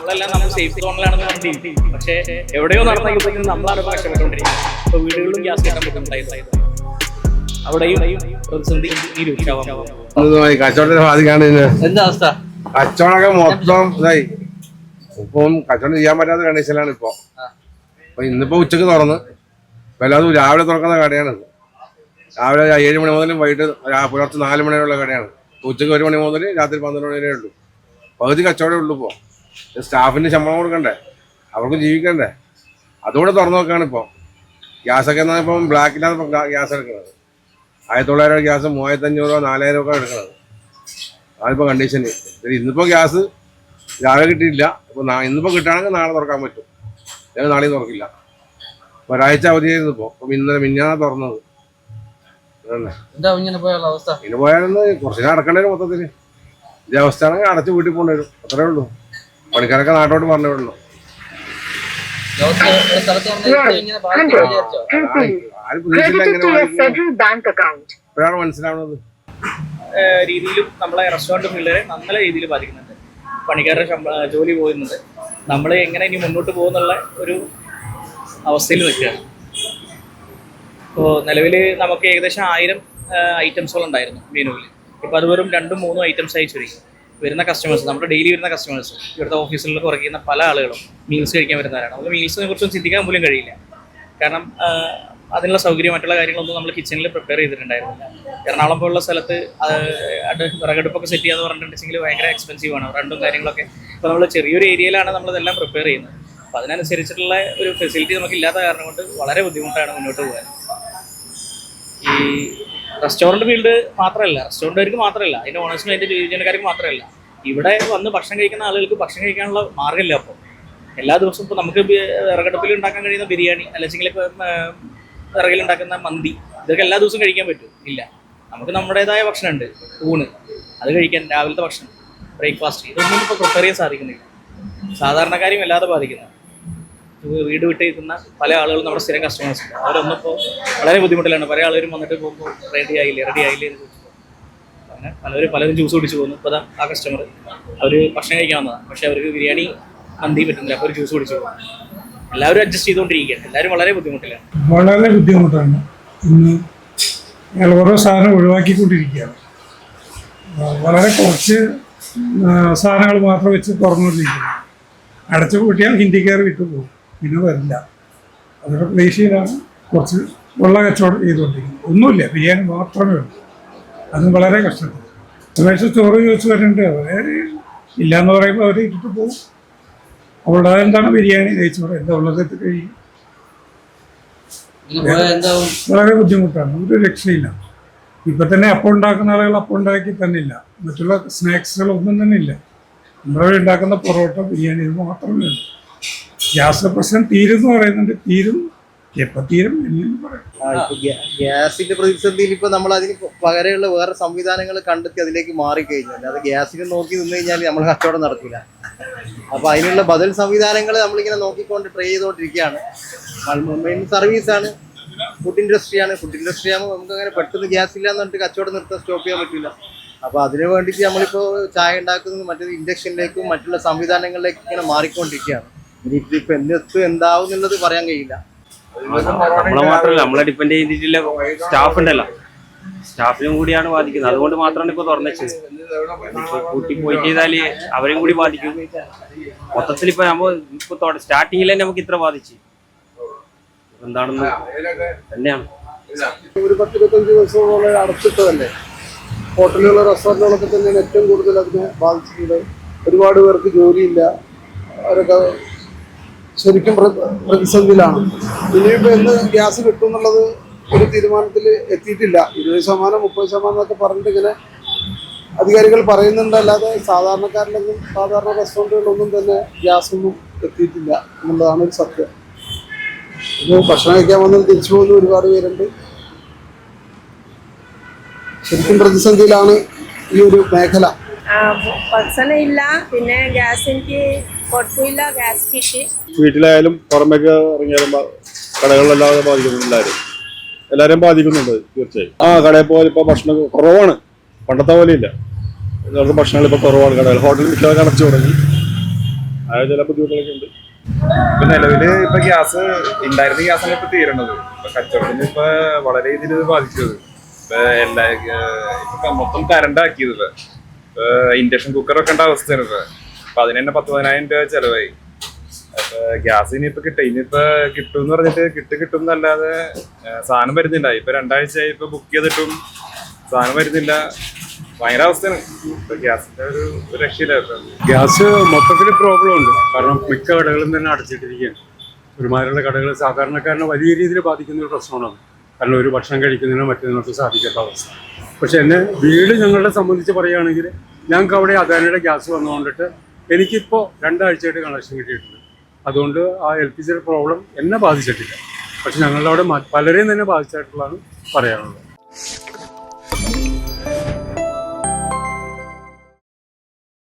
നമ്മളെല്ലാം നമ്മൾ സേഫ് സോണിലാണെന്ന് കണ്ടിരിക്കും. പക്ഷേ എവിടെയോ നടന്ന യുദ്ധത്തിൽ നമ്മളാണ് ഇപ്പോൾ കഷ്ടപ്പെട്ടുകൊണ്ടിരിക്കുന്നത്. ഇപ്പോൾ വീടുകളിലും ഗ്യാസ് കിട്ടാൻ ബുദ്ധിമുട്ടായി. അവിടെയും പ്രതിസന്ധി ഈ രൂക്ഷമാവാൻ കച്ചവടത്തെ ബാധിക്കാണ്ട് എന്താ അവസ്ഥ? കച്ചവടമൊക്കെ മൊത്തം ഇതായി. ഇപ്പം കച്ചവടം ചെയ്യാൻ പറ്റാത്ത കണ്ടീഷനിലാണ് ഇപ്പൊ. ഇന്നിപ്പോ ഉച്ചക്ക് തുറന്ന് എല്ലാതും രാവിലെ തുറക്കുന്ന കടയാണ്. രാവിലെ 7 മണി മുതൽ വൈകിട്ട് പുലർച്ചെ 4 മണി വരെയുള്ള കടയാണ്. ഉച്ചക്ക് 1 മണി മുതൽ രാത്രി 12 മണി വരെ ഉള്ളൂ. പകുതി കച്ചവടമേ ഉള്ളൂ. ഇപ്പോൾ സ്റ്റാഫിന് ശമ്പളം കൊടുക്കണ്ടേ, അവർക്കും ജീവിക്കണ്ടേ. അതുകൂടെ തുറന്നു നോക്കുകയാണ് ഇപ്പോൾ. ഗ്യാസൊക്കെ എന്നാൽ ഇപ്പം ബ്ലാക്കിലാണ് ഇപ്പം ഗ്യാസ് എടുക്കുന്നത്. 1900 ഗ്യാസ് 3500 4000 ഒക്കെ എടുക്കുന്നത്. അതിപ്പോൾ കണ്ടീഷന്. ഇന്നിപ്പോൾ ഗ്യാസ് രാവിലെ കിട്ടിയില്ല. ഇപ്പോൾ ഇന്നിപ്പോൾ കിട്ടുകയാണെങ്കിൽ നാളെ തുറക്കാൻ പറ്റും, അല്ലെങ്കിൽ നാളെയും തുറക്കില്ല. ഒരാഴ്ച അവധിയായിരുന്നു. ഇപ്പോൾ ഇന്നലെ മിഞ്ഞാണ് തുറന്നത്. ഇനി പോയാലൊന്ന് കുറച്ച് അടക്കേണ്ടി വരും. മൊത്തത്തിൽ ഈ അവസ്ഥയാണെങ്കിൽ അടച്ച് വീട്ടിൽ പോകേണ്ടി വരും. അത്രേ ഉള്ളൂ. പണിക്കാരൊക്കെ നാട്ടോട്ട് പറഞ്ഞേ ഉള്ളൂ. ആരും പ്രതീക്ഷിച്ചില്ല ഇപ്പോഴാണ് മനസ്സിലാവുന്നത്. രീതിയിലും നമ്മളെ റെസ്റ്റോറൻറ്റ് പിള്ളേരെ നല്ല രീതിയിൽ ബാധിക്കുന്നുണ്ട്. പണിക്കാരുടെ ജോലി പോകുന്നുണ്ട്. നമ്മൾ എങ്ങനെ ഇനി മുന്നോട്ട് പോകുന്നുള്ള ഒരു അവസ്ഥയിൽ നിൽക്കുകയാണ്. ഇപ്പോൾ നിലവിൽ നമുക്ക് ഏകദേശം 1000 ഐറ്റംസുകളുണ്ടായിരുന്നു മെനുവിൽ. ഇപ്പോൾ അത് വെറും 2-3 ഐറ്റംസ് ആയി ചുരുങ്ങി. വരുന്ന കസ്റ്റമേഴ്സ്, നമ്മുടെ ഡെയിലി വരുന്ന കസ്റ്റമേഴ്സ്, ഇവിടുത്തെ ഓഫീസുകളിൽ വർക്ക് ചെയ്യുന്ന പല ആളുകളും മീൽസ് കഴിക്കാൻ വരുന്നവരാണ്. നമുക്ക് മീൽസിനെ കുറിച്ചൊന്നും ചിന്തിക്കാൻ പോലും കഴിയില്ല. കാരണം അതിനുള്ള സൗകര്യം മറ്റുള്ള കാര്യങ്ങളൊന്നും നമ്മൾ കിച്ചണിൽ പ്രിപ്പയർ ചെയ്തിട്ടുണ്ടായിരുന്നില്ല. എറണാകുളം പോലുള്ള സ്ഥലത്ത് വിറകടുപ്പൊക്കെ സെറ്റ് ചെയ്യാന്ന് പറഞ്ഞിട്ടുണ്ടെങ്കിൽ ഭയങ്കര എക്സ്പെൻസീവ് ആണ്, റണ്ടും കാര്യങ്ങളൊക്കെ. ഇപ്പോൾ നമ്മൾ ചെറിയൊരു ഏരിയയിലാണ് നമ്മളിതെല്ലാം പ്രിപ്പയർ ചെയ്യുന്നത്. അപ്പോൾ അതിനനുസരിച്ചിട്ടുള്ള ഒരു ഫെസിലിറ്റി നമുക്ക് ഇല്ലാത്ത കാരണം കൊണ്ട് വളരെ ബുദ്ധിമുട്ടാണ് മുന്നോട്ട് പോകാൻ. ഈ റെസ്റ്റോറൻറ്റ് ഫീൽഡ് മാത്രമല്ല, റെസ്റ്റോറൻറ്റുകാർക്ക് മാത്രമല്ല, അതിൻ്റെ ഓണേഴ്സിനും അതിൻ്റെ ജീവനക്കാർക്ക് മാത്രമല്ല, ഇവിടെ വന്ന് ഭക്ഷണം കഴിക്കുന്ന ആളുകൾക്ക് ഭക്ഷണം കഴിക്കാനുള്ള മാർഗ്ഗമില്ല. അപ്പോൾ എല്ലാ ദിവസവും ഇപ്പോൾ നമുക്ക് വിറകടുപ്പിൽ ഉണ്ടാക്കാൻ കഴിയുന്ന ബിരിയാണി, അല്ലെങ്കിൽ വിറകിലുണ്ടാക്കുന്ന മന്തി, ഇതൊക്കെ എല്ലാ ദിവസവും കഴിക്കാൻ പറ്റും? ഇല്ല. നമുക്ക് നമ്മുടേതായ ഭക്ഷണമുണ്ട്, ഊണ്, അത് കഴിക്കാൻ, രാവിലത്തെ ഭക്ഷണം, ബ്രേക്ക്ഫാസ്റ്റ്, ഇതൊന്നും ഇപ്പോൾ പ്രിപ്പയർ ചെയ്യാൻ സാധിക്കുന്നില്ല. സാധാരണക്കാരെയും വല്ലാതെ ബാധിക്കുന്നത്. വീട് വിട്ട് നിൽക്കുന്ന പല ആളുകളും നമ്മുടെ സ്ഥിരം കസ്റ്റമേഴ്സ് ഉണ്ട്. അവരൊന്നും ഇപ്പോൾ വളരെ ബുദ്ധിമുട്ടിലാണ്. പല ആളുകളും വന്നിട്ട് പോകുമ്പോൾ റെഡി ആയില്ലേ എന്ന് ചോദിച്ചു. അങ്ങനെ പലരും ജ്യൂസ് കുടിച്ച് പോകുന്നു. ഇപ്പോൾ ആ കസ്റ്റമർ അവർ ഭക്ഷണം കഴിക്കാൻ വന്നതാണ്, പക്ഷേ അവർക്ക് ബിരിയാണി മന്തി പറ്റുന്നില്ല. അപ്പോൾ ഒരു ജ്യൂസ് കുടിച്ച് പോകും. എല്ലാവരും അഡ്ജസ്റ്റ് ചെയ്തുകൊണ്ടിരിക്കുകയാണ്. എല്ലാവരും വളരെ ബുദ്ധിമുട്ടിലാണ്. വളരെ ബുദ്ധിമുട്ടാണ്. ഇന്ന് ഞങ്ങൾ ഓരോ സാധനം ഒഴിവാക്കിക്കൊണ്ടിരിക്കുകയാണ്. വളരെ കുറച്ച് സാധനങ്ങൾ മാത്രം വെച്ച് തുറന്നുകൊണ്ടിരിക്കുന്നു. അടച്ചു കൂട്ടിയാൽ ഹിന്ദിക്കാർ വിട്ടു പോകും, പിന്നെ വരില്ല. അതൊക്കെ പ്രതീക്ഷയിലാണ് കുറച്ച് വെള്ള കച്ചവടം ചെയ്തുകൊണ്ടിരിക്കുന്നത്. ഒന്നുമില്ല, ബിരിയാണി മാത്രമേ ഉള്ളൂ. അതും വളരെ കഷ്ടപ്പെട്ടു. അപേക്ഷ ചോറ് ചോദിച്ച് വരുന്നുണ്ട്. അവർ ഇല്ലയെന്ന് പറയുമ്പോൾ അവർ ഇട്ടിട്ട് പോകും. അവളുടെ എന്താണ് ബിരിയാണി നെയ്ച്ചോറ് എന്താ ഉള്ളത് കഴിയും. വളരെ ബുദ്ധിമുട്ടാണ്, ഒരു രക്ഷയില്ല. ഇപ്പം തന്നെ അപ്പം ഉണ്ടാക്കുന്ന ആളുകൾ അപ്പം ഉണ്ടാക്കി തന്നെ ഇല്ല. മറ്റുള്ള സ്നാക്സുകളൊന്നും തന്നെ ഇല്ല. നമ്മളവിടെ ഉണ്ടാക്കുന്ന പൊറോട്ട, ബിരിയാണി, ഇത് മാത്രമേ ഉള്ളൂ. ഗ്യാസിന്റെ പ്രശ്നം തീരുമെന്ന് പറയുന്നുണ്ട്. തീരും, എപ്പോൾ തീരും എന്നു പറയാം. ഗ്യാസിന്റെ പ്രതിസന്ധിയിൽ ഇപ്പൊ നമ്മൾ അതിന് പകരമുള്ള വേറെ സംവിധാനങ്ങൾ കണ്ടെത്തി അതിലേക്ക് മാറിക്കഴിഞ്ഞാൽ അത് ഗ്യാസിനെ നോക്കി നിന്ന് കഴിഞ്ഞാൽ നമ്മൾ കച്ചവടം നടക്കില്ല. അപ്പൊ അതിനുള്ള ബദൽ സംവിധാനങ്ങൾ നമ്മളിങ്ങനെ നോക്കിക്കൊണ്ട് ട്രൈ ചെയ്തുകൊണ്ടിരിക്കുകയാണ്. മെയിൻ സർവീസാണ്, ഫുഡ് ഇൻഡസ്ട്രിയാണ്. ഫുഡ് ഇൻഡസ്ട്രി ആകുമ്പോൾ നമുക്ക് അങ്ങനെ പെട്ടെന്ന് ഗ്യാസ് ഇല്ല എന്ന് പറഞ്ഞിട്ട് കച്ചവടം നിർത്താൻ സ്റ്റോപ്പ് ചെയ്യാൻ പറ്റില്ല. അപ്പോൾ അതിന് വേണ്ടിയിട്ട് നമ്മളിപ്പോൾ ചായ ഉണ്ടാക്കുന്നത് മറ്റൊരു ഇൻഡക്ഷനിലേക്കും മറ്റുള്ള സംവിധാനങ്ങളിലേക്കും ഇങ്ങനെ മാറിക്കൊണ്ടിരിക്കുകയാണ്. ഇനിയിപ്പോൾ എന്താവും എന്നുള്ളത് പറയാൻ കഴിയില്ല. നമ്മളെ മാത്രമല്ല, നമ്മളെ ഡിപ്പെൻഡ് ചെയ്തിട്ടുള്ള സ്റ്റാഫ് ഉണ്ടല്ലോ, സ്റ്റാഫിനും കൂടിയാണ് ബാധിക്കുന്നത്. അതുകൊണ്ട് മാത്രമാണ് ഇപ്പോൾ തുറന്നത്. കൂട്ടി പോയി ചെയ്താൽ അവരെയും കൂടി ബാധിക്കും. മൊത്തത്തിൽ ഇപ്പോൾ നമ്മൾ ഇപ്പോൾ സ്റ്റാർട്ടിങ്ങിൽ തന്നെ നമുക്ക് ഇത്ര ബാധിച്ചു എന്താണെന്ന് തന്നെയാണ്. ഒരു 10-25 ദിവസത്തോളം അടച്ചിട്ടതല്ലേ. ഹോട്ടലുകളും റെസ്റ്റോറൻറ്റുകളൊക്കെ തന്നെയാണ് ഏറ്റവും കൂടുതൽ അതിനെ ബാധിച്ചിട്ടുണ്ട്. ഒരുപാട് പേർക്ക് ജോലിയില്ല, അവരൊക്കെ ശരിക്കും പ്രതിസന്ധിയിലാണ്. ഇനിയിപ്പോൾ എന്ന് ഗ്യാസ് കിട്ടും എന്നുള്ളത് ഒരു തീരുമാനത്തിൽ എത്തിയിട്ടില്ല. 20% 30% എന്നൊക്കെ പറഞ്ഞിട്ട് ഇങ്ങനെ അധികാരികൾ പറയുന്നുണ്ട്. അല്ലാതെ സാധാരണക്കാരിലൊന്നും, സാധാരണ റെസ്റ്റോറൻറ്റുകളിലൊന്നും തന്നെ ഗ്യാസൊന്നും എത്തിയിട്ടില്ല എന്നുള്ളതാണ് ഒരു സത്യം. ഇത് ഭക്ഷണം കഴിക്കാൻ വന്നാൽ തിരിച്ചു പോകുന്ന ഒരുപാട് പേരുണ്ട്. ശരിക്കും പ്രതിസന്ധിയിലാണ് ഈ ഒരു മേഖല. ഭക്ഷണം ഇല്ല, പിന്നെ ഗ്യാസ് എനിക്ക് കൊടുക്കില്ല. ഗ്യാസ് കിട്ടി വീട്ടിലായാലും പുറമേക്ക് ഇറങ്ങിയാലും കടകളിലെല്ലാവരും ബാധിക്കുന്നുണ്ട്. എല്ലാവരും ബാധിക്കുന്നുണ്ട് തീർച്ചയായും. കടയിൽ പോലെ ഇപ്പോൾ ഭക്ഷണം കുറവാണ്, പണ്ടത്തെ പോലെ ഇല്ല. ഭക്ഷണങ്ങൾ ഇപ്പോൾ കുറവാണ്. കടകൾ, ഹോട്ടൽ മിക്കവാറും അടച്ചു തുടങ്ങി. അത് ചില ബുദ്ധിമുട്ടുകളൊക്കെ ഉണ്ട്. ഇപ്പൊ നിലവില് ഇപ്പൊ ഗ്യാസ് ഉണ്ടായിരുന്ന ഗ്യാസാണ് ഇപ്പൊ തീരണത്. ഇപ്പൊ കച്ചവടത്തിന് ഇപ്പൊ വളരെ രീതിയിൽ ഇത് ബാധിച്ചത്. ഇപ്പൊ മൊത്തം കറണ്ട് ആക്കിയത്. ഇപ്പൊ ഇൻഡക്ഷൻ കുക്കറൊക്കെ ഉണ്ട അവസ്ഥയാണ്. ഇപ്പൊ അതിന് തന്നെ 10,000 രൂപ ചെലവായി. അപ്പൊ ഗ്യാസ് ഇനിയിപ്പോ ഇനിയിപ്പോ കിട്ടും എന്ന് പറഞ്ഞിട്ട് കിട്ടും എന്നല്ലാതെ സാധനം വരുന്നില്ല. ഇപ്പൊ 2 ആഴ്ചയായി ഇപ്പൊ ബുക്ക് ചെയ്തിട്ടും സാധനം വരുന്നില്ല. ഭയങ്കര അവസ്ഥയാണ്. ഇപ്പൊ ഗ്യാസിന്റെ ഒരു രക്ഷയില്ല. ഗ്യാസ് മൊത്തത്തിൽ പ്രോബ്ലം ഉണ്ട്. കാരണം മിക്ക കടകളും തന്നെ അടച്ചിട്ടിരിക്കുകയാണ്. ഒരുമാതിരിയുള്ള കടകൾ സാധാരണക്കാരനെ വലിയ രീതിയിൽ ബാധിക്കുന്ന ഒരു പ്രശ്നമാണ്. കാരണം ഒരു ഭക്ഷണം കഴിക്കുന്നതിനോ മറ്റൊന്നിനൊക്കെ സാധിക്കാത്ത അവസ്ഥ. പക്ഷെ എന്നെ വീട് ഞങ്ങളെ സംബന്ധിച്ച് പറയുകയാണെങ്കിൽ ഞങ്ങൾക്ക് അവിടെ അദാനിയുടെ ഗ്യാസ് വന്നുകൊണ്ടിട്ട് എനിക്കിപ്പോൾ 2 ആഴ്ചയായിട്ട് കണക്ഷൻ കിട്ടിയിട്ടുണ്ട്. അതുകൊണ്ട് ആ LPG പ്രോബ്ലം എന്നെ ബാധിച്ചിട്ടില്ല. പക്ഷെ ഞങ്ങളുടെ അവിടെ പലരെയും തന്നെ ബാധിച്ചിട്ടുള്ളതാണ് പറയാനുള്ളത്.